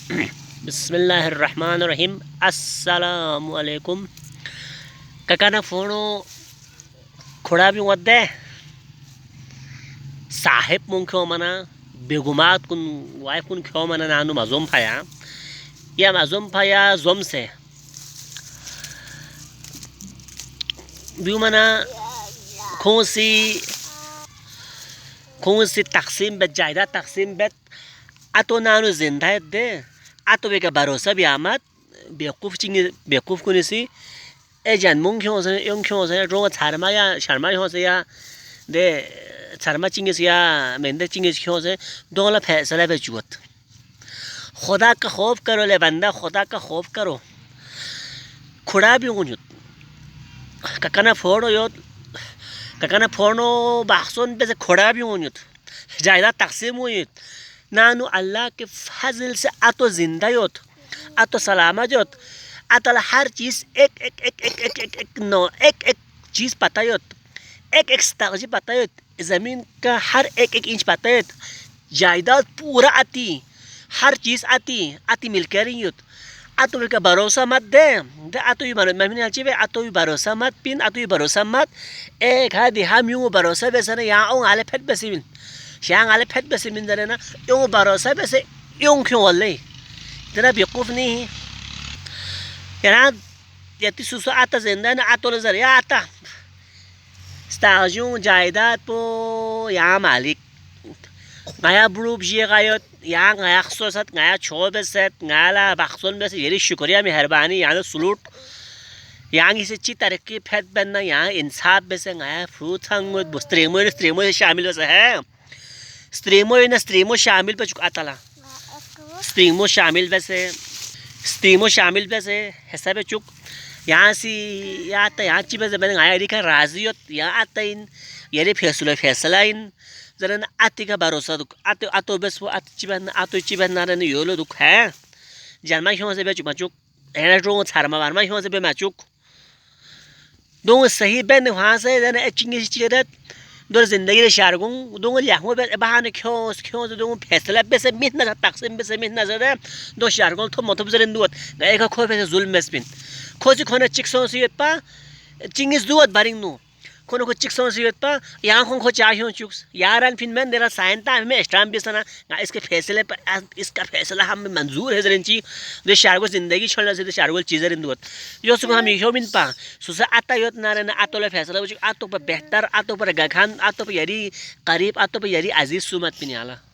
बिस्मिल्लाहिर्रहमानिर्रहीम अस्सलामुअलैकुम kakana fono khodabi wadde sahib mun kho mana begumat kun wife kun kho mana nanu mazum phaya zomse biu mana khusi taqsim bet jayda taqsim bet ato nanu zinda de ato beka barosa bi amat bequf kunisi ejan mung kho se yong kho se ro charma ho se ya de charma chingis ya mende chingis kho se dola फैसला पे जुत खुदा का खौफ करो ले बंदा खुदा का खौफ करो खुदा भी उन्युत kakana फोड़ो बाखसोन पे से खुदा भी उन्युत जायदा तकसीम उन्युत नानु अल्लाह के फजल से आतो जिंदा योत आतो सलामत योत आतला हर चीज एक चीज पता योत एक स्टार्जी पता योत जमीन का हर एक इंच पता योत जायदाद पूरा आती हर चीज आती मिलकर योत आतो का भरोसा मत दे आतो ही मम्मी आची वे आतो ही भरोसा मत पिन आतो ही भरोसा मत एक हादी हम यूं भरोसा बेसे ना यहाँ ओं आले फेट बेसिमिन शांग आले फेट बेसिमिन जरे ना यूं भरोसा बेसे यूं क्यों वाले तेरा बेवकूफ नहीं यार यति सुसु आता जिंदा ना आतो ले जरे आता स्टार्जूं जायदाद पो यहाँ मालिक ngaya ब्रूप जी गायत यहाँ ngaya खसोसत ngaya छो बेसेत ngaya ला बाखसोन बेसे येरी शुक्रिया मेहरबानी यहाँ सलूट यहाँ इसे ची तरक्की फेट बनना यहाँ इंसाफ बेसे ngaya फ्रूट हंगुत स्त्रीमो शामिल बेसे है स्त्रीमो शामिल पे चुका तला स्त्रीमो शामिल बेसे हिसाब चुक यहाँ सी यहाँ ची बेसे बने ngaya रिका राजियत यहाँ आता इन येरी फैसला इन जरन आती का भरोसा दुख आतो बस वो आतो चिबन नारन योलो दुख है जन्मा क्यों से बेचु मचुक एना ड्रो छारमा बारमा क्यों से बे मचुक दो सही बेन वहां से जन एचिंग चिरत दो जिंदगी रे शारगुं दो ल्याखो बे बहाने क्यों दो फैसला बे से मिट ना तकसीम बे से मिट ना जरे दो शारगुं तो मतलब जरन दुत गए का खो बे जुल्म बेस्पिन खोजी खोने चिक्सो सियत पा चिंगिस दुत बारिंग नु कोनो को चिक्सों सियत पा यहाँ को चाहिए चुक्स यारन फिन में देरा साइंता में स्टाम्प भी सना इसके फैसले पर इसका फैसला हम मंजूर है जरनची दे शारगो जिंदगी छोड़ना से शारगो चीजर इंदुत यो सुख हम यो मिन पा सुसा आता योत नारन आतोले फैसला आतो पर बेहतर आतो पर गखान आतो पर यारी करीब आतो पर यारी अजीज सुमत पिन आला